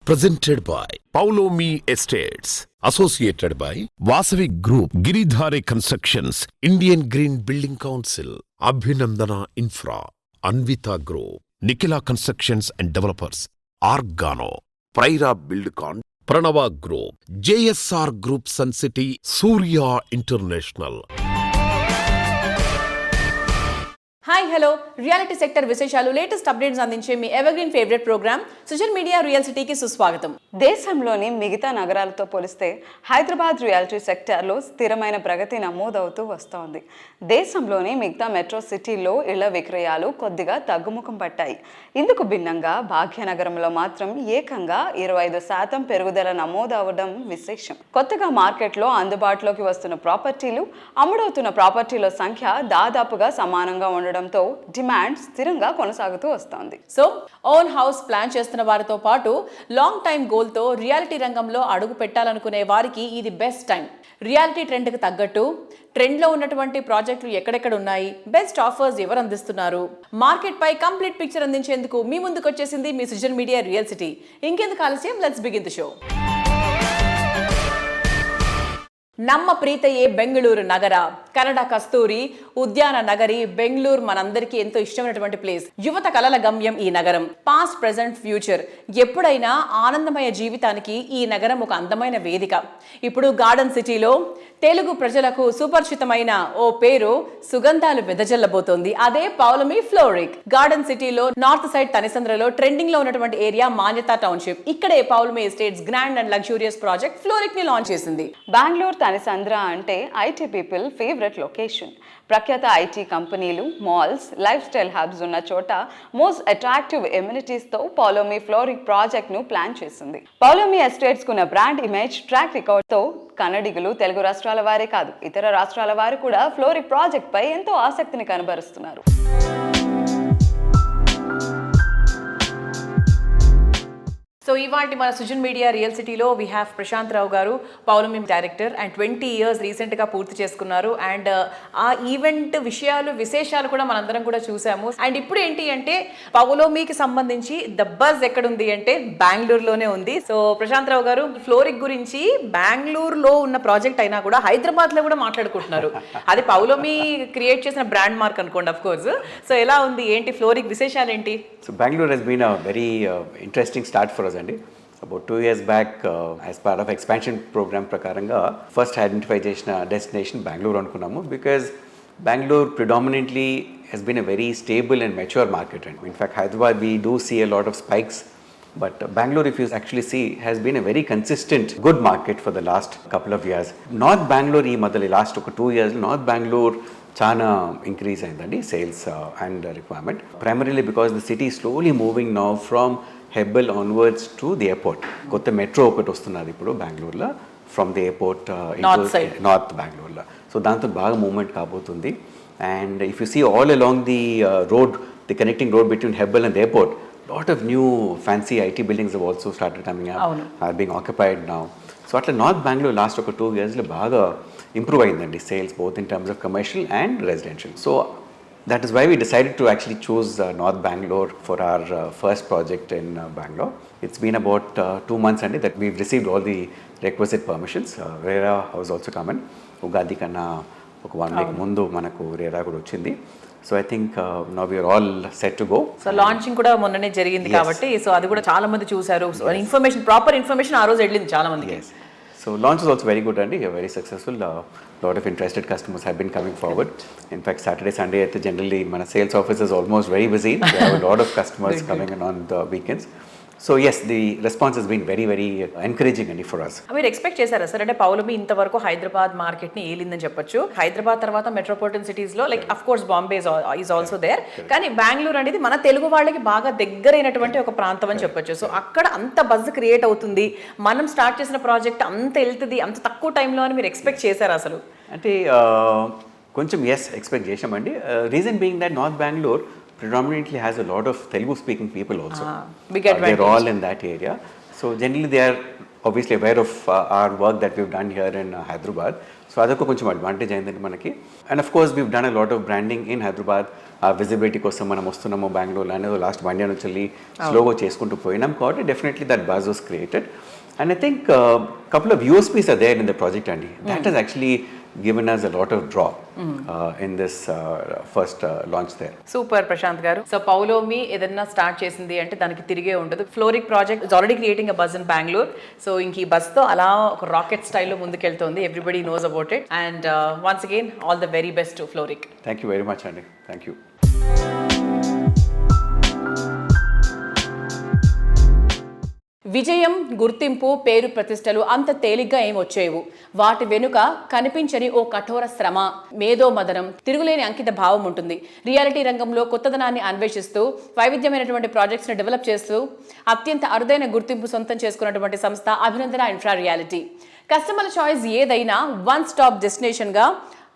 Presented by Paulomi Estates. Associated by Vasavi Group, Giridhare Constructions, Indian Green Building Council, Abhinandana Infra, Anvita Group, Nikila Constructions and Developers, Argano, Praira Buildcon, Pranava Group, JSR Group Sun City, Surya International. Hi hello reality sector విశేషాలు latest updates అందించే మీ evergreen favourite programme social media real సిటీకి సుస్వాగతం. దేశంలోని మిగతా నగరాలతో పోలిస్తే Hyderabad reality సెక్టార్లో స్థిరమైన ప్రగతి నమోదవుతూ వస్తోంది. దేశంలోని మిగతా మెట్రో సిటీల్లో ఇళ్ల విక్రయాలు కొద్దిగా తగ్గుముఖం పట్టాయి. ఇందుకు భిన్నంగా భాగ్యనగరంలో మాత్రం ఏకంగా 25% పెరుగుదల నమోదవడం విశేషం. కొత్తగా మార్కెట్లో అందుబాటులోకి వస్తున్న ప్రాపర్టీలు, అమ్ముడవుతున్న ప్రాపర్టీల సంఖ్య దాదాపుగా సమానంగా ఉండడం తో డిమాండ్ స్థిరంగా కొనసాగుతూ వస్తోంది. సో ఓన్ హౌస్ ప్లాన్ చేస్తున్న వారితో పాటు లాంగ్ టైం గోల్ తో రియాలిటీ రంగంలో అడుగు పెట్టాలనుకునే వారికి ఇది బెస్ట్ టైం. రియాలిటీ ట్రెండ్ కి తగ్గట్టు ట్రెండ్ లో ఉన్నటువంటి ప్రాజెక్టులు ఎక్కడెక్కడ ఉన్నాయి, బెస్ట్ ఆఫర్స్ ఎవరు అందిస్తున్నారు, మార్కెట్ పై కంప్లీట్ పిక్చర్ అందించేందుకు మీ ముందుకు వచ్చేసింది మీ సోషల్ మీడియా రియల్ సిటీ. ఇంకెందుకు ఆలస్యం, లెట్స్ బిగిన్ ది షో. ನಮ್ಮ ಪ್ರೀತೆಯೇ ಬೆಂಗಳೂರು ನಗರ, కన్నడ కస్తూరి, ఉద్యాన నగరి బెంగళూరు మనందరికీ ఎంతో ఇష్టమైనటువంటి ప్లేస్. యువత కలల గమ్యం ఈ నగరం. పాస్ట్, ప్రెజెంట్, ఫ్యూచర్ ఎప్పుడైనా ఆనందమయ జీవితానికి ఈ నగరం ఒక అందమైన వేదిక. ఇప్పుడు గార్డెన్ సిటీలో తెలుగు ప్రజలకు సుపరిచితమైన ఓ పేరు సుగంధాలు వెదజల్లబోతోంది. అదే పౌలమి ఫ్లోరిక్. గార్డెన్ సిటీలో నార్త్ సైడ్ తనిసంద్రలో ట్రెండింగ్ లో ఉన్నటువంటి ఏరియా మాన్యతా టౌన్షిప్. ఇక్కడే Paulami estates grand and luxurious project Floric ని లాంచ్ చేసింది. బెంగళూరు తనిసంద్ర అంటే ఐటీ పీపుల్ ఫేవరెట్ లొకేషన్. ప్రఖ్యాత ఐటీ కంపెనీలు, మాల్స్, లైఫ్ స్టైల్ హబ్స్ ఉన్న చోట మోస్ట్ అట్రాక్టివ్ ఎమ్యూనిటీస్తో పౌలోమి ఫ్లోరిక్ ప్రాజెక్ట్ను ప్లాన్ చేసింది. పౌలోమి ఎస్టేట్స్ కున్న బ్రాండ్ ఇమేజ్, ట్రాక్ రికార్డ్తో కన్నడిగులు, తెలుగు రాష్ట్రాల వారే కాదు ఇతర రాష్ట్రాల వారు కూడా ఫ్లోరిక్ ప్రాజెక్ట్ పై ఎంతో ఆసక్తిని కనబరుస్తున్నారు. సో ఇవాంటి మన సోషల్ మీడియా రియల్ సిటీలో వీ హ్యావ్ ప్రశాంత్ రావు గారు, పౌలమి డైరెక్టర్, అండ్ 20 years రీసెంట్గా పూర్తి చేసుకున్నారు. అండ్ ఆ ఈవెంట్ విషయాలు, విశేషాలు కూడా మనందరం కూడా చూసాము. అండ్ ఇప్పుడు ఏంటి అంటే పౌలోమికి సంబంధించి ద బజ్ ఎక్కడుంది అంటే బెంగళూరులోనే ఉంది. సో ప్రశాంత్ రావు గారు, ఫ్లోరిక్ గురించి బెంగళూరులో ఉన్న ప్రాజెక్ట్ అయినా కూడా హైదరాబాద్లో కూడా మాట్లాడుకుంటున్నారు. అది పౌలోమి క్రియేట్ చేసిన బ్రాండ్ మార్క్ అనుకోండి, అఫ్ కోర్స్. సో ఎలా ఉంది, ఏంటి ఫ్లోరిక్ విశేషాలు ఏంటి? So Bangalore has been a very interesting start for us అండి. About 2 years back, as part of expansion program ప్రకారంగా ఫస్ట్ ఐడెంటిఫై చేసిన డెస్టినేషన్ బెంగళూరు అనుకున్నాము. Because Bengaluru predominantly has been a very stable and mature market. In fact, Hyderabad we do see a lot of spikes, but Bangalore, if you actually see, has been a very consistent good market for the last couple of years. North Bangalore ఈ మధ్యలో last ఒక 2 years north Bengaluru చాలా increase అయిందండి sales and requirement. Primarily because the city slowly moving now from Hebbal onwards to the airport. కొత్త metro ఒకటి వస్తున్నది ఇప్పుడు బెంగళూరులో ఫ్రమ్ ది ఎయిర్పోర్ట్ నార్త్ బెంగళూరులో. సో దాంతో బాగా మూవ్మెంట్ కాబోతుంది. And if you see all along the road, the connecting road between Hebbal and the airport, lot of new fancy IT buildings have also started coming up, are being occupied now. So అట్లా north Bengaluru last ఒక 2 yearsలో బాగా improve అయిందండి sales, both in terms of commercial and residential. So that is why we decided to actually choose North Bangalore for our first project in Bangalore. It's been about 2 months and that we've received all the requisite permissions. RERA has also come in. Ugadi kanna ఒక 1 week ముందు మనకు RERA కూడా వచ్చింది. So I think now we are all set to go. So launching కూడా మొన్ననే జరిగింది కాబట్టి so అది కూడా చాలా మంది చూసారు. ఇన్ఫర్మేషన్, ప్రాపర్ ఇన్ఫర్మేషన్ ఆ రోజు వెళ్ళింది చాలా మందికి. So launch is also very good and very successful. Lot of interested customers have been coming forward. In fact, Saturday, Sunday, generally, my sales office is almost very busy. We have a lot of customers coming in on the weekends. So yes, the response has been very, very encouraging for us. మీరు expect చేశారా sir? అంటే పౌలమి ఇంతవరకు Hyderabad market ని ఏలిందని చెప్పొచ్చు. హైదరాబాద్ తర్వాత metropolitan cities లో like of course Bombay is also there. కానీ బెంగళూరు అనేది మన తెలుగు వాళ్ళకి బాగా దగ్గరైనటువంటి ఒక ప్రాంతం అని చెప్పొచ్చు. సో అక్కడ అంత బజ్ క్రియేట్ అవుతుంది, మనం స్టార్ట్ చేసిన ప్రాజెక్ట్ అంత వెళ్తుంది అంత తక్కువ టైంలో అని మీరు ఎక్స్పెక్ట్ చేశారా అసలు? అంటే కొంచెం ఎస్ ఎక్స్పెక్ట్ చేసామండి. Reason being that north Bengaluru predominantly has a lot of Telugu speaking people also. Big advantage. They're all in that area. So generally they are obviously aware of our work that we've done here in Hyderabad. So అదొక కొంచెం advantage అయిందండి మనకి. And of course weave done a lot of branding in Hyderabad. ఆ visibility కోసం మనం వస్తున్నాము బెంగళూరు అనేది last 1 year నుంచి వెళ్ళి స్లోగా చేసుకుంటూ పోయినాం కాబట్టి definitely that buzz was created. And I think couple of USPs are there in the project అండి. That has actually given us a lot of draw in this first launch there. Super Prashanth garu. So Paulomi ఏదన్నా start చేసింది అంటే దానికి తిరిగే ఉండదు. Fluoric project is already creating a buzz in Bengaluru. So ఇంక ఈ buzz తో అలా ఒక రాకెట్ స్టైల్లో ముందుకెళ్తుంది. Everybody knows about it. And once again all the very best to fluoric. Thank you very much అండి. Thank you. విజయం, గుర్తింపు, పేరు ప్రతిష్టలు అంత తేలిగ్గా ఏం వచ్చేవు. వాటి వెనుక కనిపించని ఓ కఠోర శ్రమ, మేధో మదనం, తిరుగులేని అంకిత భావం ఉంటుంది. రియాలిటీ రంగంలో కొత్తదనాన్ని అన్వేషిస్తూ వైవిధ్యమైనటువంటి ప్రాజెక్ట్స్ని డెవలప్ చేస్తూ అత్యంత అరుదైన గుర్తింపు సొంతం చేసుకున్నటువంటి సంస్థ అభినందన ఇన్ఫ్రా రియాలిటీ. కస్టమర్ చాయిస్ ఏదైనా వన్ స్టాప్ డెస్టినేషన్గా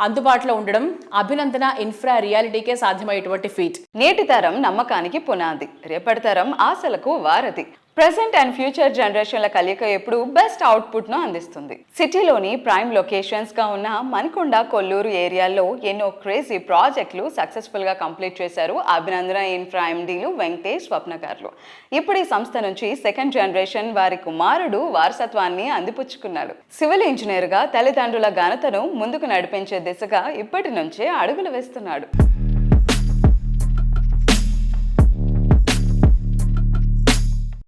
అందుబాటులో ఉండడం అభినందన ఇన్ఫ్రా రియాలిటీకే సాధ్యమయ్యేటువంటి ఫీట్. నేటి తరం నమ్మకానికి పునాది, రేపటి తరం ఆశలకు వారధి. ప్రెసెంట్ అండ్ ఫ్యూచర్ జనరేషన్ల కలయిక ఎప్పుడు బెస్ట్ అవుట్పుట్ను అందిస్తుంది. సిటీలోని ప్రైమ్ లొకేషన్స్గా ఉన్న మణికొండ, కొల్లూరు ఏరియాల్లో ఎన్నో క్రేజీ ప్రాజెక్టులు సక్సెస్ఫుల్గా కంప్లీట్ చేశారు అభినందన ఇన్ఫ్రా ఎండీలు వెంకటేష్, స్వప్నకార్లు. ఇప్పుడు ఈ సంస్థ నుంచి సెకండ్ జనరేషన్ వారి కుమారుడు వారసత్వాన్ని అందిపుచ్చుకున్నాడు. సివిల్ ఇంజనీర్గా తల్లిదండ్రుల ఘనతను ముందుకు నడిపించే దిశగా ఇప్పటి నుంచే అడుగులు వేస్తున్నాడు.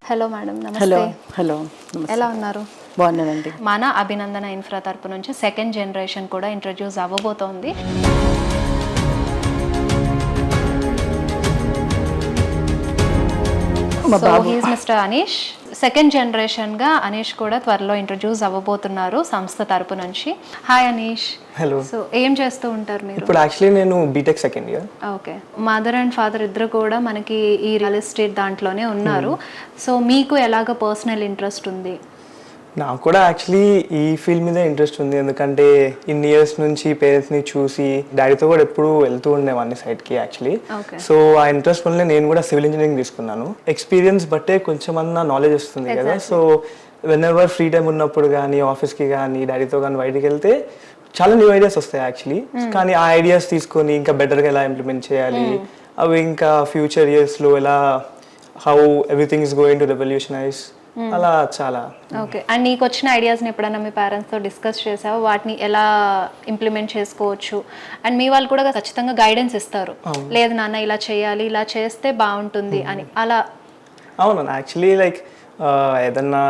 Hello madam, hello namaste. Hello ఎలా ఉన్నారు? బాగున్నానండి. మన అభినందన ఇన్ఫ్రా తరపు నుంచి సెకండ్ జనరేషన్ కూడా ఇంట్రడ్యూస్ అవ్వబోతోంది. So he's mister Anish. Second generation గా అనీష్ కూడా త్వరలో ఇంట్రడ్యూస్ అవ్వబోతున్నారు సంస్థ తరపు నుంచి. హాయ్ అనీష్. హలో. సో ఏం చేస్తూ ఉంటారు మీరు? ఇప్పుడు యాక్చువల్లీ నేను BTech second year. Okay. Mother and father ఇద్దరు కూడా మనకి ఈ రియల్ ఎస్టేట్ దాంట్లోనే ఉన్నారు. సో మీకు ఎలాగ పర్సనల్ ఇంట్రెస్ట్ ఉంది? నాకు కూడా యాక్చువల్లీ ఈ ఫీల్డ్ మీద ఇంట్రెస్ట్ ఉంది, ఎందుకంటే ఇన్ని ఇయర్స్ నుంచి పేరెంట్స్ని చూసి డాడీతో కూడా ఎప్పుడు వెళ్తూ ఉండేవాడిని సైడ్కి యాక్చువల్లీ. సో ఆ ఇంట్రెస్ట్ వల్ల నేను కూడా సివిల్ ఇంజనీరింగ్ తీసుకున్నాను. ఎక్స్పీరియన్స్ బట్టే కొంచెం అన్న నాలెడ్జ్ వస్తుంది కదా. So when ever free time ఉన్నప్పుడు కానీ ఆఫీస్కి కానీ డాడీతో కానీ బయటికి వెళ్తే చాలా న్యూ ఐడియాస్ వస్తాయి యాక్చువల్లీ. కానీ ఆ ఐడియాస్ తీసుకొని ఇంకా బెటర్గా ఎలా ఇంప్లిమెంట్ చేయాలి, అవి ఇంకా ఫ్యూచర్ ఇయర్స్లో ఎలా how everything is going to revolutionise, అలా చాలా. ఓకే. అండ్ నీకు వచ్చిన ఐడియాస్ని ఎప్పుడైనా మీ పేరెంట్స్తో డిస్కస్ చేసావు? వాటిని ఎలా ఇంప్లిమెంట్ చేసుకోవచ్చు? అండ్ మీ వాళ్ళు కూడా ఖచ్చితంగా గైడెన్స్ ఇస్తారు, లేదు నాన్న ఇలా చేయాలి, ఇలా చేస్తే బాగుంటుంది అని. అలా అవును, యాక్చువల్లీ లైక్ ఏదన్నా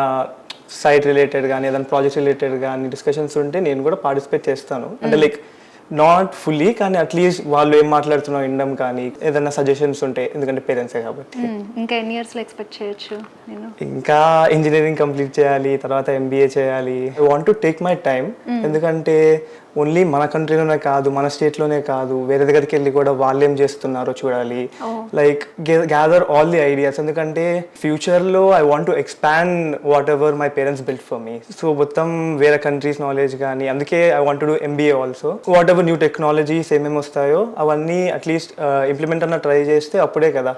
సైట్ రిలేటెడ్ కానీ ఏదైనా ప్రాజెక్ట్ రిలేటెడ్ కానీ డిస్కషన్స్ ఉంటే నేను కూడా పార్టిసిపేట్ చేస్తాను. అంటే లైక్ నాట్ ఫుల్లీ, కానీ అట్లీస్ట్ వాళ్ళు ఏం మాట్లాడుతున్నారో వినడం కానీ ఏదైనా సజెషన్స్ ఉంటే, ఎందుకంటే పేరెంట్సే కాబట్టి. ఇంకా ఎన్ని ఇయర్స్లో ఎక్స్పెక్ట్ చేయొచ్చు నేను? ఇంకా ఇంజనీరింగ్ కంప్లీట్ చేయాలి, తర్వాత ఎంబీఏ చేయాలి. I want to take my time, ఎందుకంటే ఓన్లీ మన కంట్రీలోనే కాదు, మన స్టేట్లోనే కాదు, వేరే దగ్గరికి వెళ్ళి కూడా వాళ్ళు ఏం చేస్తున్నారో చూడాలి. Like gather all the ideas, ఎందుకంటే ఫ్యూచర్లో I want to expand what ever my parents built for me. So మొత్తం వేరే కంట్రీస్ నాలెడ్జ్ కానీ, అందుకే I want to do MBA also. What ever new technologies ఏమేమి వస్తాయో అవన్నీ అట్లీస్ట్ ఇంప్లిమెంట్ అన్న ట్రై చేస్తే అప్పుడే కదా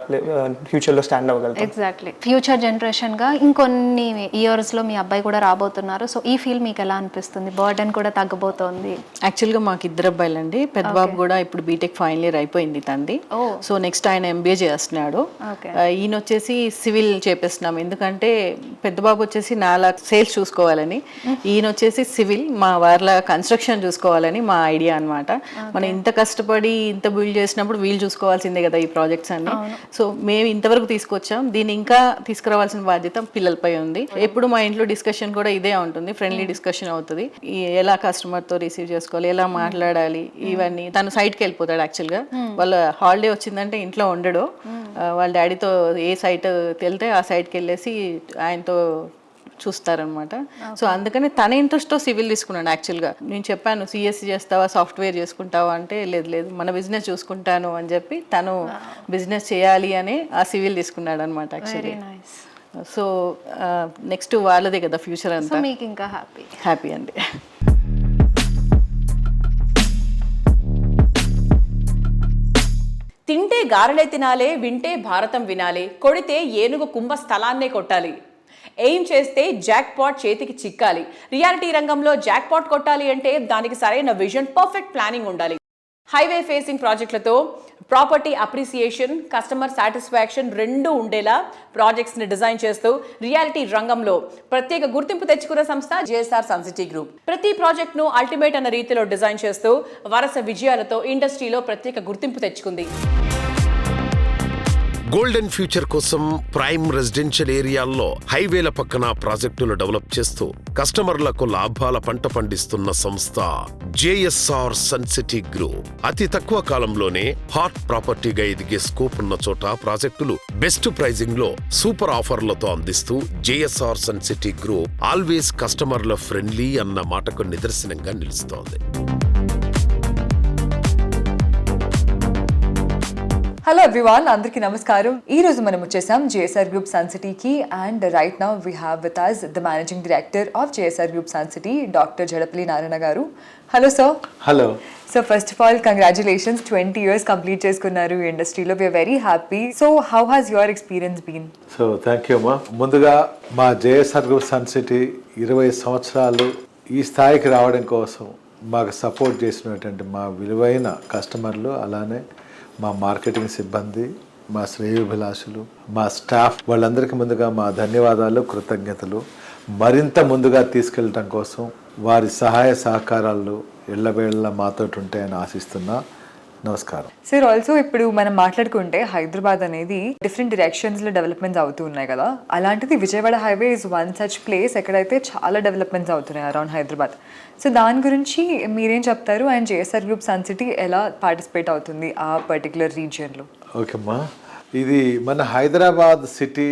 ఫ్యూచర్లో స్టాండ్ అవ్వగలుగుతాం. ఎగ్జాక్ట్లీ. ఫ్యూచర్ జనరేషన్గా ఇంకొన్ని ఇయర్స్లో మీ అబ్బాయి కూడా రాబోతున్నారు. సో ఈ ఫీల్డ్ మీకు ఎలా అనిపిస్తుంది? బర్డెన్ కూడా తగ్గబోతోంది. యాక్చువల్గా మాకు ఇద్దరు అబ్బాయిలండి. పెద్ద బాబు కూడా ఇప్పుడు బీటెక్ ఫైనల్ ఇయర్ అయిపోయింది తంది. సో నెక్స్ట్ ఆయన ఎంబీఏ చేస్తున్నాడు. ఈయన వచ్చేసి సివిల్ చేపిస్తున్నాం, ఎందుకంటే పెద్ద బాబు వచ్చేసి నాలా సేల్స్ చూసుకోవాలని, ఈయన వచ్చేసి సివిల్ మా వాళ్ళ కన్స్ట్రక్షన్ చూసుకోవాలని మా ఐడియా అనమాట. మనం ఇంత కష్టపడి ఇంత బిల్డ్ చేసినప్పుడు వీళ్ళు చూసుకోవాల్సిందే కదా ఈ ప్రాజెక్ట్స్ అన్ని. సో మేము ఇంతవరకు తీసుకొచ్చాం, దీన్ని ఇంకా తీసుకురావాల్సిన బాధ్యత పిల్లలపై ఉంది. ఎప్పుడు మా ఇంట్లో డిస్కషన్ కూడా ఇదే ఉంటుంది, ఫ్రెండ్లీ డిస్కషన్ అవుతుంది. ఎలా కస్టమర్తో రిసీవ్ చేసుకోవాలి, ఎలా మాట్లాడాలి, ఇవన్నీ. తను సైట్కి వెళ్ళిపోతాడు యాక్చువల్గా. వాళ్ళ హాలిడే వచ్చిందంటే ఇంట్లో ఉండడు, వాళ్ళ డాడీతో ఏ సైట్ వెళ్తే ఆ సైట్కి వెళ్ళేసి ఆయనతో చూస్తారనమాట. సో అందుకని తన ఇంట్రెస్ట్తో సివిల్ తీసుకున్నాను యాక్చువల్గా. నేను చెప్పాను సిఎస్సి చేస్తావా, సాఫ్ట్వేర్ చేసుకుంటావా అంటే లేదు లేదు మన బిజినెస్ చూసుకుంటాను అని చెప్పి తను బిజినెస్ చేయాలి అని ఆ సివిల్ తీసుకున్నాడు అనమాట యాక్చువల్లీ. సో నెక్స్ట్ వాళ్ళదే కదా ఫ్యూచర్ అంతా. మీకు ఇంకా హ్యాపీ అండి. తింటే గారెలే తినాలే, వింటే భారతం వినాలి, కొడితే ఏనుగు కుంభ స్థలాన్నే కొట్టాలి. ఎయిమ్ చేస్తే జాక్ పాట్ చేతికి చిక్కాలి. రియాలిటీ రంగంలో జాక్ పాట్ కొట్టాలి అంటే దానికి సరైన విజన్, పర్ఫెక్ట్ ప్లానింగ్ ఉండాలి. హైవే ఫేసింగ్ ప్రాజెక్టులతో ప్రాపర్టీ అప్రిసియేషన్, కస్టమర్ సాటిస్ఫాక్షన్ రెండూ ఉండేలా ప్రాజెక్ట్స్ని డిజైన్ చేస్తూ రియాలిటీ రంగంలో ప్రత్యేక గుర్తింపు తెచ్చుకున్న సంస్థ జేఎస్ఆర్ సన్ సిటీ గ్రూప్. ప్రతి ప్రాజెక్ట్ను అల్టిమేట్ అన్న రీతిలో డిజైన్ చేస్తూ వరుస విజయాలతో ఇండస్ట్రీలో ప్రత్యేక గుర్తింపు తెచ్చుకుంది. గోల్డెన్ ఫ్యూచర్ కోసం ప్రైమ్ రెసిడెన్షియల్ ఏరియాల్లో హైవేల పక్కన ప్రాజెక్టులు డెవలప్ చేస్తూ కస్టమర్లకు లాభాల పంట పండిస్తున్న సంస్థ జేఎస్ఆర్ సన్ సిటీ గ్రూప్. అతి తక్కువ కాలంలోనే హాట్ ప్రాపర్టీగా ఎదిగే స్కోప్ ఉన్న చోట ప్రాజెక్టులు బెస్ట్ ప్రైజింగ్ లో సూపర్ ఆఫర్లతో అందిస్తూ JSR Sun City group always కస్టమర్ల ఫ్రెండ్లీ అన్న మాటకు నిదర్శనంగా నిలుస్తోంది. హలో ఎవ్రీవన్, అందరికీ నమస్కారం. ఈ రోజు మనం వచ్చేసాం జేఎస్ఆర్ గ్రూప్ సన్ సిటీకి and right now we have with us the managing director of JSR group Sun City, doctor Jadapalli Narayana garu. Hello sir. Hello. So first of all congratulations, 20 years complete చేసుకున్నారు ఈ ఇండస్ట్రీలో. We're very happy. So how has your experience been? So thank you అమ్మా. ముందుగా మా JSR group Sun city 20 సంవత్సరాలు ఈ స్థాయికి రావడం కోసం మాకు సపోర్ట్ చేసినటువంటి మా విలువైన కస్టమర్లు, అలానే మా మార్కెటింగ్ సిబ్బంది, మా శ్రేయోభిలాషులు, మా స్టాఫ్, వాళ్ళందరికీ ముందుగా మా ధన్యవాదాలు, కృతజ్ఞతలు. మరింత ముందుగా తీసుకెళ్ళటం కోసం వారి సహాయ సహకారాలు ఎల్లవేళ్ళ మాతో ఉంటాయని ఆశిస్తున్నా. నమస్కారం సార్. ఆల్సో ఇప్పుడు మనం మాట్లాడుకుంటే హైదరాబాద్ అనేది డిఫరెంట్ డైరెక్షన్స్లో డెవలప్మెంట్స్ అవుతూ ఉన్నాయి కదా, అలాంటిది Vijayawada highway is one such place ఎక్కడైతే చాలా డెవలప్మెంట్స్ అవుతున్నాయి అరౌండ్ హైదరాబాద్. సో దాని గురించి మీరేం చెప్తారు and JSR group Sun City ఎలా పార్టిసిపేట్ అవుతుంది ఆ పర్టికులర్ రీజియన్లో? ఓకే అమ్మా. ఇది మన హైదరాబాద్ సిటీ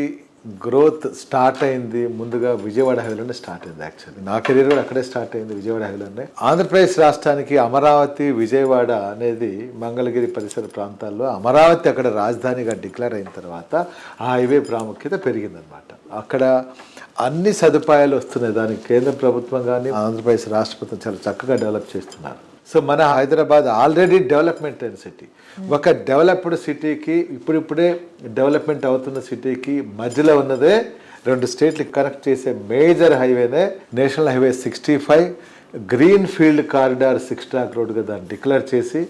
గ్రోత్ స్టార్ట్ అయింది ముందుగా విజయవాడ హైవేలోనే స్టార్ట్ అయింది. యాక్చువల్లీ నా కెరీర్ కూడా అక్కడే స్టార్ట్ అయింది, విజయవాడ హైవేలోనే. ఆంధ్రప్రదేశ్ రాష్ట్రానికి అమరావతి, విజయవాడ అనేది మంగళగిరి పరిసర ప్రాంతాల్లో అమరావతి అక్కడ రాజధానిగా డిక్లేర్ అయిన తర్వాత ఆ హైవే ప్రాముఖ్యత పెరిగిందనమాట. అక్కడ అన్ని సదుపాయాలు వస్తున్నాయి. దానికి కేంద్ర ప్రభుత్వం కానీ ఆంధ్రప్రదేశ్ రాష్ట్ర ప్రభుత్వం చాలా చక్కగా డెవలప్ చేస్తున్నారు. సో మన హైదరాబాద్ ఆల్రెడీ డెవలప్మెంట్ అయిన సిటీ. ఒక డెవలప్డ్ సిటీకి, ఇప్పుడిప్పుడే డెవలప్మెంట్ అవుతున్న సిటీకి మధ్యలో ఉన్నదే 2 స్టేట్లు కనెక్ట్ చేసే మేజర్ హైవేనే national highway 65 green field corridor 6 track రోడ్గా దాన్ని డిక్లేర్ చేసి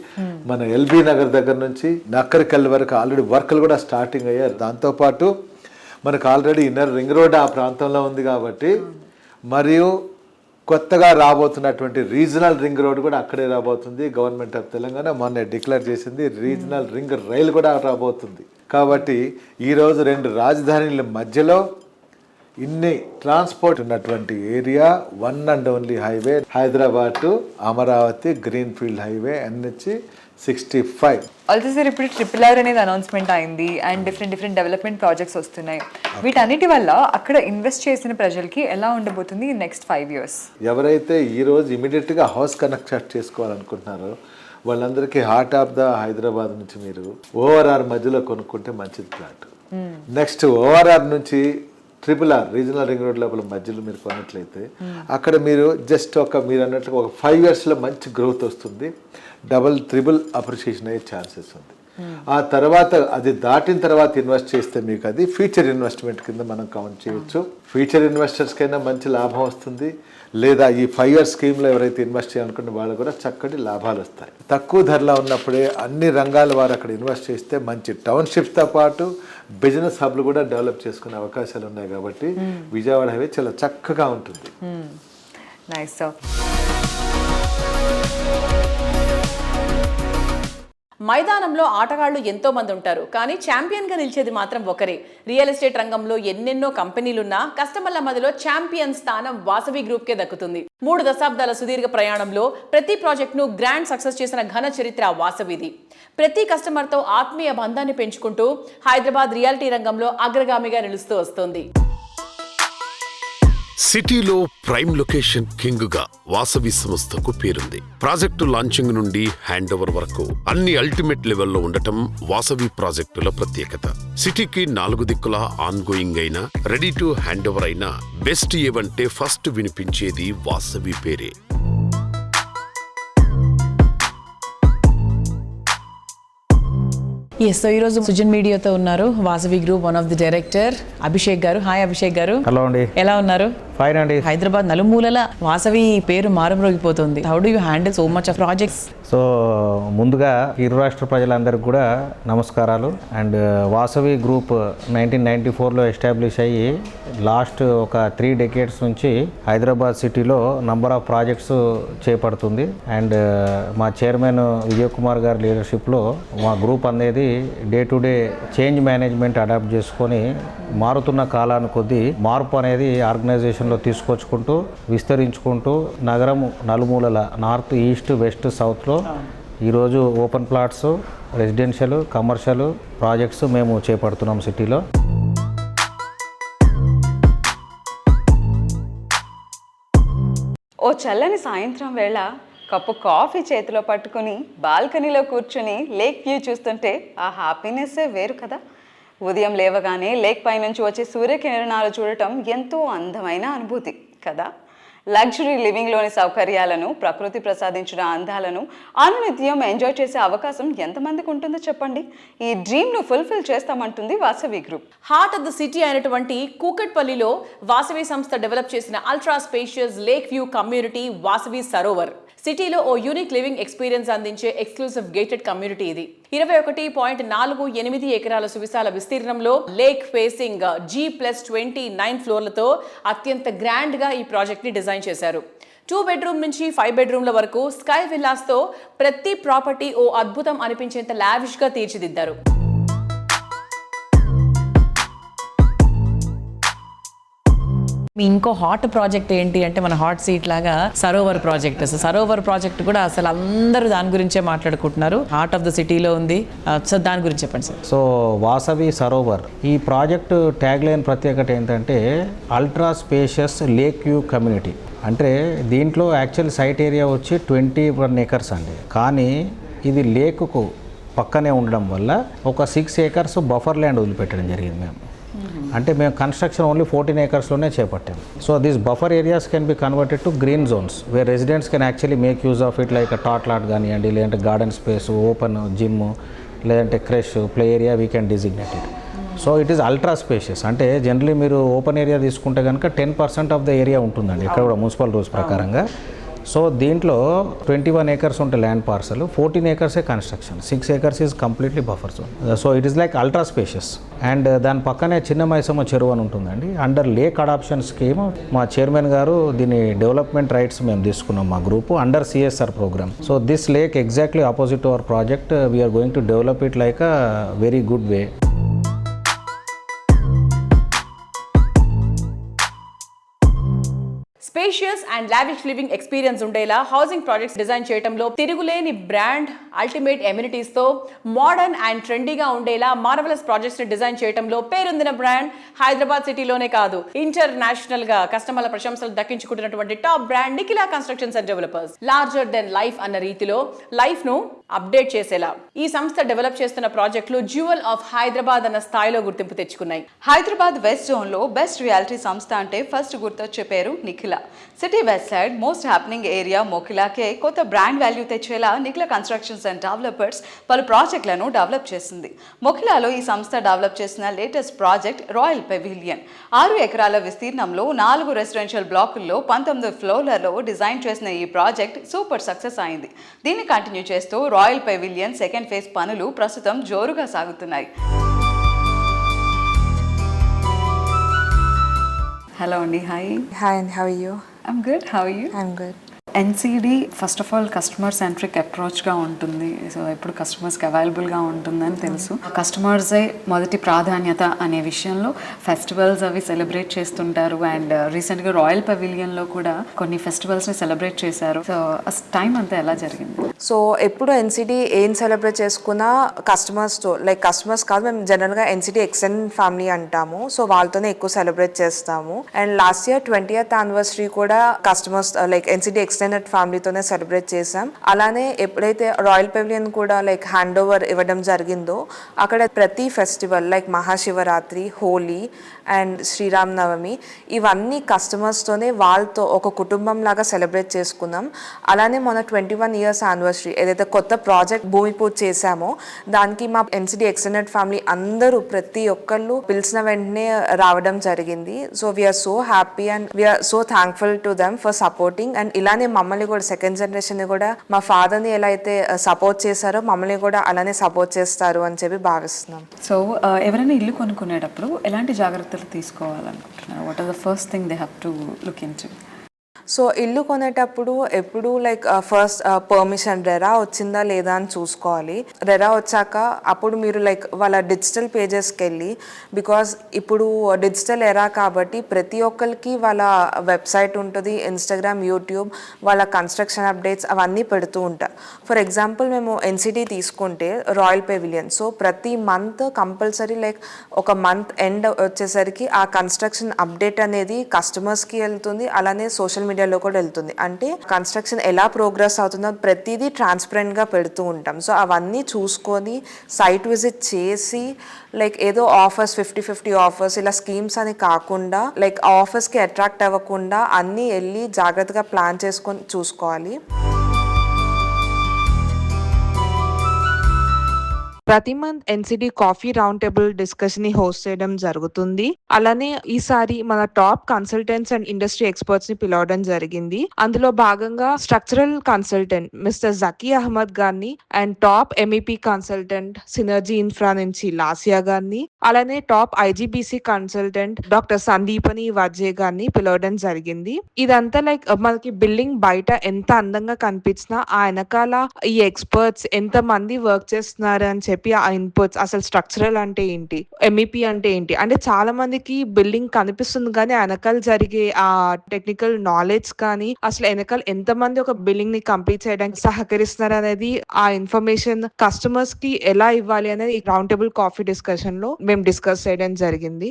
మన ఎల్బీ నగర్ దగ్గర నుంచి నక్కరికల్ వరకు ఆల్రెడీ వర్క్లు కూడా స్టార్టింగ్ అయ్యారు. దాంతోపాటు మనకు ఆల్రెడీ ఇన్నర్ రింగ్ రోడ్ ఆ ప్రాంతంలో ఉంది కాబట్టి, మరియు కొత్తగా రాబోతున్నటువంటి రీజనల్ రింగ్ రోడ్ కూడా అక్కడే రాబోతుంది. గవర్నమెంట్ ఆఫ్ తెలంగాణ మొన్న డిక్లేర్ చేసింది రీజనల్ రింగ్ రైల్ కూడా రాబోతుంది. కాబట్టి ఈరోజు 2 రాజధానుల మధ్యలో ఇన్ని ట్రాన్స్పోర్ట్ ఉన్నటువంటి area, one and only highway Hyderabad to Amaravati green field highway NH65. Also sir, ఇప్పుడు RRR అనేది అనౌన్స్మెంట్ అయింది అండ్ డిఫరెంట్ డెవలప్మెంట్ ప్రాజెక్ట్స్ వస్తున్నాయి. వీటన్నిటి వల్ల అక్కడ ఇన్వెస్ట్ చేసిన ప్రజలకి ఎలా ఉండబోతుంది నెక్స్ట్ 5 years? ఎవరైతే ఈరోజు ఇమీడియట్గా హౌస్ కనెక్ట్ చేసుకోవాలనుకుంటున్నారో వాళ్ళందరికీ హార్ట్ ఆఫ్ ద హైదరాబాద్ నుంచి మీరు ORR మధ్యలో కొనుక్కుంటే మంచిది ప్లాట్. నెక్స్ట్ ORR నుంచి RRR రీజనల్ రింగ్ రోడ్ లోపల మధ్యలో మీరు కొన్నట్లయితే అక్కడ మీరు జస్ట్ మీరు అన్నట్లుగా ఒక 5 yearsలో మంచి గ్రోత్ వస్తుంది. డబుల్ ట్రిపుల్ అప్రిషియేషన్ అయ్యే ఛాన్సెస్ ఉంది. ఆ తర్వాత అది దాటిన తర్వాత ఇన్వెస్ట్ చేస్తే మీకు అది ఫ్యూచర్ ఇన్వెస్ట్మెంట్ కింద మనం కౌంట్ చేయొచ్చు. ఫ్యూచర్ ఇన్వెస్టర్స్కైనా మంచి లాభం వస్తుంది. లేదా ఈ 5 year స్కీమ్లో ఎవరైతే ఇన్వెస్ట్ చేయాలనుకుంటే వాళ్ళు కూడా చక్కటి లాభాలు వస్తాయి. తక్కువ ధరలో ఉన్నప్పుడే అన్ని రంగాల వారు అక్కడ ఇన్వెస్ట్ చేస్తే మంచి టౌన్షిప్తో పాటు బిజినెస్ హబ్లు కూడా డెవలప్ చేసుకునే అవకాశాలు ఉన్నాయి. కాబట్టి విజయవాడ హైవే చాలా చక్కగా ఉంటుంది. Nice sir. మైదానంలో ఆటగాళ్లు ఎంతో మంది ఉంటారు, కానీ ఛాంపియన్గా నిలిచేది మాత్రం ఒకరే. రియల్ ఎస్టేట్ రంగంలో ఎన్నెన్నో కంపెనీలున్నా కస్టమర్ల మధ్యలో ఛాంపియన్ స్థానం వాసవి గ్రూప్కే దక్కుతుంది. 3 దశాబ్దాల సుదీర్ఘ ప్రయాణంలో ప్రతి ప్రాజెక్ట్ను గ్రాండ్ సక్సెస్ చేసిన ఘన చరిత్ర వాసవిది. ప్రతి కస్టమర్తో ఆత్మీయ బంధాన్ని పెంచుకుంటూ హైదరాబాద్ రియాలిటీ రంగంలో అగ్రగామిగా నిలుస్తూ వస్తోంది. సిటీలో ప్రైమ్ లొకేషన్ కింగ్ గా వాసవి సంస్థకు పేరుంది. ప్రాజెక్టు లాంచింగ్ నుండి హ్యాండ్ ఓవర్ వరకు అన్ని అల్టిమేట్ లెవెల్లో ఉండటం వాసవి ప్రాజెక్టుల ప్రత్యేకత. సిటీకి 4 దిక్కులా ఆన్ గోయింగ్ అయినా, రెడీ టు హ్యాండ్ ఓవర్ అయినా బెస్ట్ ఏవంటే ఫస్ట్ వినిపించేది వాసవి పేరే. ఎస్, సో ఈరోజు సుజన్ మీడియాతో ఉన్నారు Vasavi group one of the director Abhishek గారు. హాయ్ అభిషేక్ గారు. హలో అండి. ఎలా ఉన్నారు? ఫైన్ అండి. హైదరాబాద్ నలుమూలల వాసవి పేరు మారుమ్రోగిపోతుంది. How do you handle so much of projects? So ముందుగా ఇరు రాష్ట్ర ప్రజలందరికీ కూడా నమస్కారాలు. అండ్ వాసవి గ్రూప్ 1994లో ఎస్టాబ్లిష్ అయ్యి లాస్ట్ ఒక 3 decades నుంచి హైదరాబాద్ సిటీలో నంబర్ ఆఫ్ ప్రాజెక్ట్స్ చేపడుతుంది. అండ్ మా చైర్మన్ విజయ్ కుమార్ గారి లీడర్షిప్లో మా గ్రూప్ అనేది day to day change management adapt చేసుకొని మారుతున్న కాలాన్ని కొద్దీ మార్పు అనేది ఆర్గనైజేషన్లో తీసుకొచ్చుకుంటూ విస్తరించుకుంటూ నగరం నలుమూలల నార్త్, ఈస్ట్, వెస్ట్, సౌత్లో ఈరోజు open plots, residential, commercial projects మేము చేపడుతున్నాం సిటీలో. ఓ చల్లని సాయంత్రం వేళ కప్పు కాఫీ చేతిలో పట్టుకుని బాల్కనీలో కూర్చుని లేక్ వ్యూ చూస్తుంటే ఆ హ్యాపీనెస్సే వేరు కదా. ఉదయం లేవగానే లేక్ పైనుంచి వచ్చే సూర్యకిరణాలు చూడటం ఎంతో అందమైన అనుభూతి కదా. లగ్జరీ లివింగ్లోని సౌకర్యాలను, ప్రకృతి ప్రసాదించిన అందాలను అనునిత్యం ఎంజాయ్ చేసే అవకాశం ఎంతమందికి ఉంటుందో చెప్పండి. ఈ డ్రీమ్ను ఫుల్ఫిల్ చేస్తామంటుంది Vasavi group. Heart of the city అయినటువంటి కూకట్పల్లిలో వాసవి సంస్థ డెవలప్ చేసిన ultra spacious lake view community Vasavi Sarovar. సిటీలో ఓ యూనిక్ లివింగ్ ఎక్స్పీరియన్స్ అందించే ఎక్స్క్లూసివ్ గేటెడ్ కమ్యూనిటీ ఇది. 21.48 ఎకరాల సువిశాల విస్తీర్ణంలో లేక్ ఫేసింగ్ G+29 ఫ్లోర్లతో అత్యంత గ్రాండ్ గా ఈ ప్రాజెక్ట్ ని డిజైన్ చేశారు. 2 బెడ్రూమ్ నుంచి 5 బెడ్రూమ్ల వరకు స్కై విల్లాస్ తో ప్రతి ప్రాపర్టీ ఓ అద్భుతం అనిపించేంత లావిష్ గా తీర్చిదిద్దారు. మీ ఇంకో హాట్ ప్రాజెక్ట్ ఏంటి అంటే మన హాట్ సీట్ లాగా సరోవర్ ప్రాజెక్ట్. సరోవర్ ప్రాజెక్ట్ కూడా అసలు అందరూ దాని గురించే మాట్లాడుకుంటున్నారు. హార్ట్ ఆఫ్ ద సిటీలో ఉంది. సో దాని గురించి చెప్పండి సార్. సో వాసవి సరోవర్ ఈ ప్రాజెక్టు ట్యాగ్ లైన్ ప్రత్యేకత ఏంటంటే ultra spacious lake view community. అంటే దీంట్లో యాక్చువల్ సైట్ ఏరియా వచ్చి 21 acres అండి. కానీ ఇది లేకుకు పక్కనే ఉండడం వల్ల ఒక 6 acres బఫర్ ల్యాండ్ వదిలిపెట్టడం జరిగింది మేము. అంటే మేము కన్స్ట్రక్షన్ ఓన్లీ 14 acresలోనే చేపట్టాము. So these buffer areas can be converted to green zones where residents can actually make use of it like tot lot కానివ్వండి, లేదంటే గార్డెన్ స్పేస్, ఓపెన్ జిమ్, లేదంటే creche, play area we can designate it. So it is ultra spacious. అంటే generally మీరు open area తీసుకుంటే కనుక 10% of the area ఉంటుందండి ఇక్కడ కూడా మున్సిపల్ రూల్స్ ప్రకారంగా. సో దీంట్లో 21 acres ఉంటే land parcel, 14 acres construction, 6 acres is completely buffer zone. So it is like ultra spacious. And దాని పక్కనే చిన్న మైసమ్మ చెరువు అని ఉంటుందండి. అండర్ లేక్ అడాప్షన్ స్కీమ్ మా చైర్మన్ గారు దీని డెవలప్మెంట్ రైట్స్ మేము తీసుకున్నాం మా group under CSR program. So this lake exactly opposite to our project. We're going to develop it like a very good way. Spacious and lavish living experience ఉండేలా housing projects design చేయడంలో తిరుగులేని brand, ultimate amenities తో modern and ట్రెండీగా ఉండేలా marvellous projects ని design చేయడంలో పేరొందిన brand Hyderabad సిటీలోనే కాదు, ఇంటర్నేషనల్ గా కస్టమర్ల ప్రశంసలు దక్కించుకుంటున్నటువంటి top brand Nikhila constructions and developers. Larger than life అన్న రీతిలో లైఫ్ ను అప్డేట్ చేసేలా ఈ సంస్థ డెవలప్ చేస్తున్న ప్రాజెక్టులు జ్యువెల్ ఆఫ్ హైదరాబాద్ అన్న స్థాయిలో గుర్తింపు తెచ్చుకున్నాయి. హైదరాబాద్ వెస్ట్ జోన్ లో బెస్ట్ రియాలిటీ సంస్థ అంటే ఫస్ట్ గుర్తొచ్చే పేరు Nikhila. City west side most happening area మొకిలాకే కొత్త బ్రాండ్ వాల్యూ తెచ్చేలా నిఖిలా కన్స్ట్రక్షన్స్ అండ్ డెవలపర్స్ పలు ప్రాజెక్టులను డెవలప్ చేసింది. మొకిలాలో ఈ సంస్థ డెవలప్ చేసిన లేటెస్ట్ ప్రాజెక్ట్ రాయల్ పెవిలియన్. 6 ఎకరాల విస్తీర్ణంలో 4 రెసిడెన్షియల్ బ్లాకుల్లో 19 ఫ్లోర్లలో డిజైన్ చేసిన ఈ ప్రాజెక్ట్ సూపర్ సక్సెస్ అయింది. దీన్ని కంటిన్యూ చేస్తూ రాయల్ పెవిలియన్ సెకండ్ ఫేజ్ పనులు ప్రస్తుతం జోరుగా సాగుతున్నాయి. హలో అండి. Hi. Hi, and how are you? I'm good. How are you? I'm good. NCD first of all customer centric అప్రోచ్గా ఉంటుంది. సో ఎప్పుడు కస్టమర్స్కి అవైలబుల్గా ఉంటుందని తెలుసు. కస్టమర్సే మొదటి ప్రాధాన్యత అనే విషయంలో ఫెస్టివల్స్ అవి సెలబ్రేట్ చేస్తుంటారు. అండ్ రీసెంట్గా రాయల్ పెవిలియన్లో కూడా కొన్ని ఫెస్టివల్స్ని సెలబ్రేట్ చేశారు. సో టైం అంతా ఎలా జరిగింది? సో ఎప్పుడు ఎన్సిటీ ఏం సెలబ్రేట్ చేసుకున్నా కస్టమర్స్తో, లైక్ కస్టమర్స్ కాదు, మేము జనరల్గా ఎన్సిటీ ఎక్స్టెండ్ ఫ్యామిలీ అంటాము. సో వాళ్ళతోనే ఎక్కువ సెలబ్రేట్ చేస్తాము. And last year 20th anniversary కూడా customers like NCT extend extended ఫ్యామిలీతోనే సెలబ్రేట్ చేసాం. అలానే ఎప్పుడైతే రాయల్ పెవిలియన్ కూడా లైక్ హ్యాండ్ ఓవర్ ఇవ్వడం జరిగిందో అక్కడ ప్రతి festival like Mahashivratri, Holi and Sriram Navami ఇవన్నీ కస్టమర్స్తోనే వాళ్ళతో ఒక కుటుంబం లాగా సెలబ్రేట్ చేసుకున్నాం. అలానే మన 21 ఇయర్స్ యానివర్సరీ ఏదైతే కొత్త ప్రాజెక్ట్ భూమి పూజ చేశామో దానికి మా ఎన్సిడి ఎక్స్టెండెడ్ ఫ్యామిలీ అందరూ ప్రతి ఒక్కళ్ళు పిలిచిన వెంటనే రావడం జరిగింది. So we're so happy and we're so thankful to them for supporting. And ఇలానే మమ్మల్ని కూడా సెకండ్ జనరేషన్ కూడా మా ఫాదర్ని ఎలా అయితే సపోర్ట్ చేశారో మమ్మల్ని కూడా అలానే సపోర్ట్ చేస్తారు అని చెప్పి భావిస్తున్నాం. సో ఎవరైనా ఇల్లు కొనుక్కునేటప్పుడు ఎలాంటి జాగ్రత్తలు తీసుకోవాలనుకుంటున్నారు? What are the first thing they have to look into? So ఇల్లు కొనేటప్పుడు ఎప్పుడు లైక్ ఫస్ట్ పర్మిషన్ రెరా వచ్చిందా లేదా అని చూసుకోవాలి. రెరా వచ్చాక అప్పుడు మీరు లైక్ వాళ్ళ డిజిటల్ పేజెస్కి వెళ్ళి, బికాజ్ ఇప్పుడు డిజిటల్ ఎరా కాబట్టి ప్రతి ఒక్కరికి వాళ్ళ వెబ్సైట్ ఉంటుంది, ఇన్స్టాగ్రామ్, యూట్యూబ్, వాళ్ళ కన్స్ట్రక్షన్ అప్డేట్స్ అవన్నీ పెడుతూ ఉంటారు. ఫర్ ఎగ్జాంపుల్ మేము ఎన్సిటీ తీసుకుంటే రాయల్ పెవిలియన్, సో ప్రతి మంత్ కంపల్సరీ లైక్ ఒక మంత్ ఎండ్ వచ్చేసరికి ఆ కన్స్ట్రక్షన్ అప్డేట్ అనేది కస్టమర్స్కి వెళ్తుంది, అలానే సోషల్ మీడియాలో కూడా వెళ్తుంది. అంటే కన్స్ట్రక్షన్ ఎలా ప్రోగ్రెస్ అవుతుందో ప్రతిదీ ట్రాన్స్పరెంట్గా పెడుతూ ఉంటాం. సో అవన్నీ చూసుకొని సైట్ విజిట్ చేసి లైక్ ఏదో ఆఫర్స్ 50-50 ఆఫర్స్ ఇలా స్కీమ్స్ అని కాకుండా లైక్ ఆఫర్స్కి అట్రాక్ట్ అవ్వకుండా అన్నీ వెళ్ళి జాగ్రత్తగా ప్లాన్ చేసుకొని చూసుకోవాలి. ప్రతి month NCD coffee round table discussion ని హోస్ట్ చేయడం జరుగుతుంది. అలానే ఈసారి మన top consultants and industry experts ని పిలవడం జరిగింది. అందులో భాగంగా structural consultant mister Zaki Ahmed గారిని and top MEP consultant synergy infra నుంచి లాసియా గారిని, అలానే top IGBC consultant doctor Sandeepani Vajje గారిని పిలవడం జరిగింది. ఇదంతా లైక్ మనకి బిల్డింగ్ బయట ఎంత అందంగా కనిపించినా ఆ వెనకాల ఈ ఎక్స్పర్ట్స్ ఎంత మంది వర్క్ చేస్తున్నారు అని చెప్పి ఆ ఇన్పుట్స్, అసలు స్ట్రక్చరల్ అంటే ఏంటి, ఎంఈపీ అంటే ఏంటి, అంటే చాలా మందికి బిల్డింగ్ కనిపిస్తుంది కానీ వెనకాల జరిగే ఆ టెక్నికల్ నాలెడ్జ్ కానీ అసలు వెనకాల ఎంత మంది ఒక బిల్డింగ్ ని కంప్లీట్ చేయడానికి సహకరిస్తున్నారు అనేది ఆ ఇన్ఫర్మేషన్ కస్టమర్స్ కి ఎలా ఇవ్వాలి అనేది ఈ రౌండ్ టేబుల్ కాఫీ డిస్కషన్ లో మేము డిస్కస్ చేయడం జరిగింది.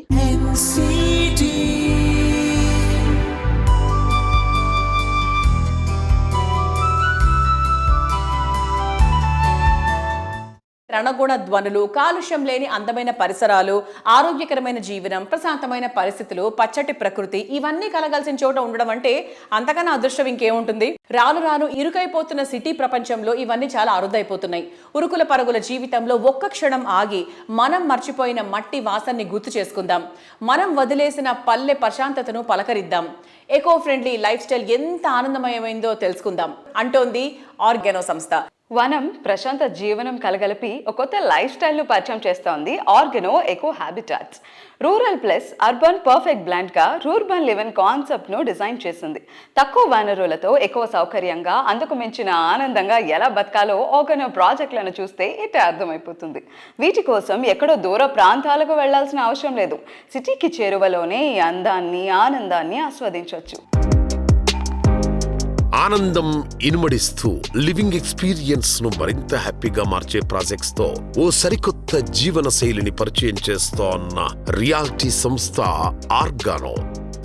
రణగుణ ధ్వనులు, కాలుష్యం లేని అందమైన పరిసరాలు, ఆరోగ్యకరమైన జీవనం, ప్రశాంతమైన పరిస్థితులు, పచ్చటి ప్రకృతి ఇవన్నీ కలగాల్సిన చోట ఉండడం అంటే అంతకన్నా అదృష్టం ఇంకేముంటుంది? రాను రాను ఇరుకైపోతున్న సిటీ ప్రపంచంలో ఇవన్నీ చాలా అరుదైపోతున్నాయి. ఉరుకుల పరుగుల జీవితంలో ఒక్క క్షణం ఆగి మనం మర్చిపోయిన మట్టి వాసనని గుర్తు చేసుకుందాం. మనం వదిలేసిన పల్లె ప్రశాంతతను పలకరిద్దాం. ఎకో ఫ్రెండ్లీ లైఫ్ స్టైల్ ఎంత ఆనందమయమైందో తెలుసుకుందాం అంటోంది ఆర్గానో సంస్థ. వనం ప్రశాంత జీవనం కలగలిపి ఒక కొత్త లైఫ్ స్టైల్ను పరిచయం చేస్తోంది Organo eco habitats. Rural plus urban perfect బ్లెండ్గా రూర్బన్ లివెన్ కాన్సెప్ట్ను డిజైన్ చేసింది. తక్కువ వనరులతో ఎక్కువ సౌకర్యంగా, అందుకు మించిన ఆనందంగా ఎలా బతకాలో ఆర్గానో ప్రాజెక్టులను చూస్తే ఇట్టే అర్థమైపోతుంది. వీటి కోసం ఎక్కడో దూర ప్రాంతాలకు వెళ్లాల్సిన అవసరం లేదు. సిటీకి చేరువలోనే ఈ అందాన్ని, ఆనందాన్ని ఆస్వాదించవచ్చు. ఆనందం ఇనుమడిస్తూ లివింగ్ ఎక్స్పీరియన్స్ ను మరింత హ్యాపీగా మార్చే ప్రాజెక్ట్స్ తో ఓ సరికొత్త జీవన శైలిని పరిచయం చేస్తోన్న రియాలిటీ సంస్థ ఆర్గానో.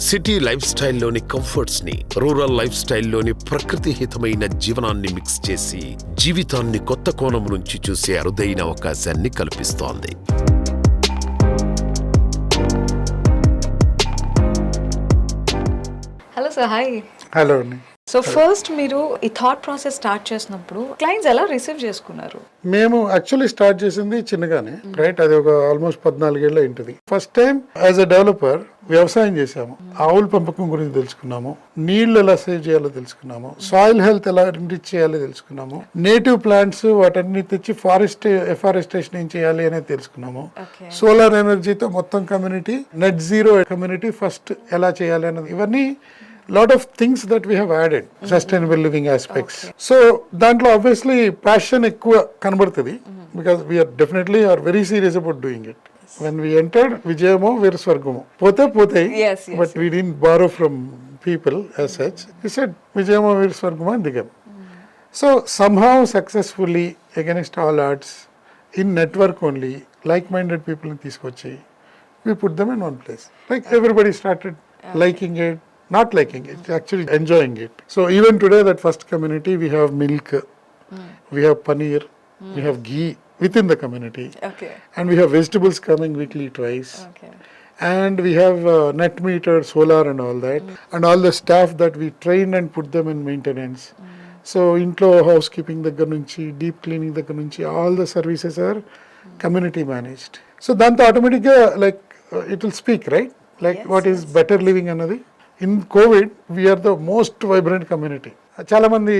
సిటీ లైఫ్ స్టైల్లోని కంఫర్ట్స్ ని రూరల్ లైఫ్ స్టైల్లోని ప్రకృతి హితమైన జీవనాన్ని మిక్స్ చేసి జీవితాన్ని కొత్త కోణం నుంచి చూసే అరుదైన అవకాశాన్ని కల్పిస్తోంది. Hello sir, hi. Hello. So first మీరు ఈ థాట్ ప్రాసెస్ స్టార్ట్ చేసినప్పుడు క్లయింట్స్ ఎలా రిసీవ్ చేసుకున్నారు? మేము యాక్చువల్లీ స్టార్ట్ చేసింది చిన్నగానే, రైట్? అది ఒక ఆల్మోస్ట్ 14 ఏళ్ళ ఇంటిది. First time as a developer వ్యవసాయం చేసాము. ఆవుల పెంపకం గురించి తెలుసుకున్నాము, నీళ్లు ఎలా సేవ్ చేయాలో తెలుసుకున్నాము, సాయిల్ హెల్త్ ఎలా ఎంరిచ్ చేయాలో తెలుసుకున్నాము, నేటివ్ ప్లాంట్స్ వాటన్ని తెచ్చి ఎఫారెస్టేషన్ ఏం చేయాలి అనేది తెలుసుకున్నాము. సోలార్ ఎనర్జీతో మొత్తం community, net zero community first ఎలా చేయాలి అనేది, ఇవన్నీ lot of things that we have added, sustainable living aspects. So dantlo obviously passion ekkuva kanabadutadi because we are definitely very serious about doing it. When we entered Vijayamo veru swargamo pote but we didn't borrow from people as such. We said Vijayamo veru swargamo and digam. So somehow successfully against all odds in network only like-minded people ni teeskochi we put them in one place. Like everybody started liking it, not liking it, actually enjoying it. So even today, that first community, we have milk, we have paneer, we have ghee within the community, Okay. and we have vegetables coming weekly twice. Okay. And we have net meter, solar and all that, and all the staff that we train and put them in maintenance. So intlo housekeeping దగ్గర నుంచి deep cleaning దగ్గర నుంచి all the services are community managed. So దాంతో ఆటోమేటిక్గా like it will speak, right? Like what is better living అన్నది. In COVID, we are the most vibrant community. చాలా మంది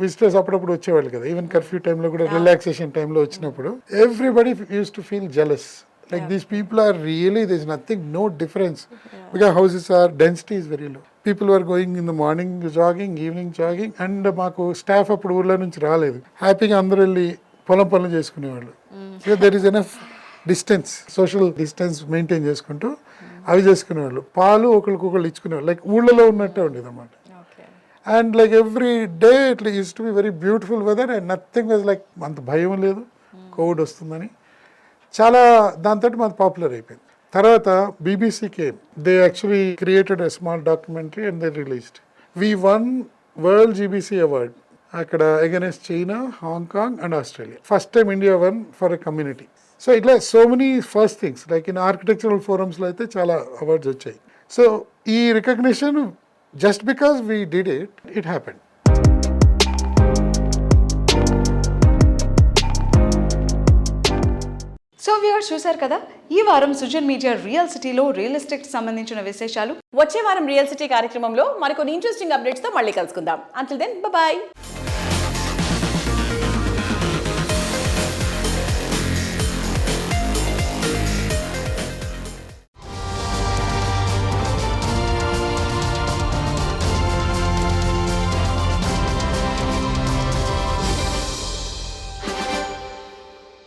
visitors అప్పుడప్పుడు వచ్చేవాళ్ళు కదా, ఈవెన్ కర్ఫ్యూ టైంలో కూడా రిలాక్సేషన్ టైంలో వచ్చినప్పుడు everybody use to feel jealous. Like these people are really, there's nothing, no difference. Because houses are, density is very low. People were going in the morning jogging, evening jogging, and మాకు staff అప్పుడు ఊర్లో నుంచి రాలేదు. హ్యాపీగా అందరూ వెళ్ళి పొలం పనులు చేసుకునేవాళ్ళు. So there is enough distance, social distance maintain చేసుకుంటూ అవి చేసుకునేవాళ్ళు. పాలు ఒకరికొకళ్ళు ఇచ్చుకునేవాళ్ళు, లైక్ ఊళ్ళలో ఉన్నట్టే ఉండేది అన్నమాట. And like every day it use to be very beautiful weather and nothing was like, అంత భయం లేదు కోవిడ్ వస్తుందని. చాలా దాంతో మాది పాపులర్ అయిపోయింది. తర్వాత BBC came, they actually created a small documentary and they released. We won world GBC award అక్కడ against China, Hong Kong and Australia. First time India won for a community. So ఇట్లా so many first things, like in architectural ఫోరమ్స్లో అయితే చాలా awards వచ్చాయి. So ఈ recognition just because we did it, it happened. So viewers చూశారు కదా, ఈ వారం సుజన్ మీడియా రియల్ సిటీలో రియల్ ఎస్టేట్ సంబంధించిన విశేషాలు. వచ్చే వారం రియల్ సిటీ కార్యక్రమంలో మరికొన్ని ఇంట్రెస్టింగ్ అప్డేట్స్తో మళ్ళీ కలుసుకుందాం. Until then bye.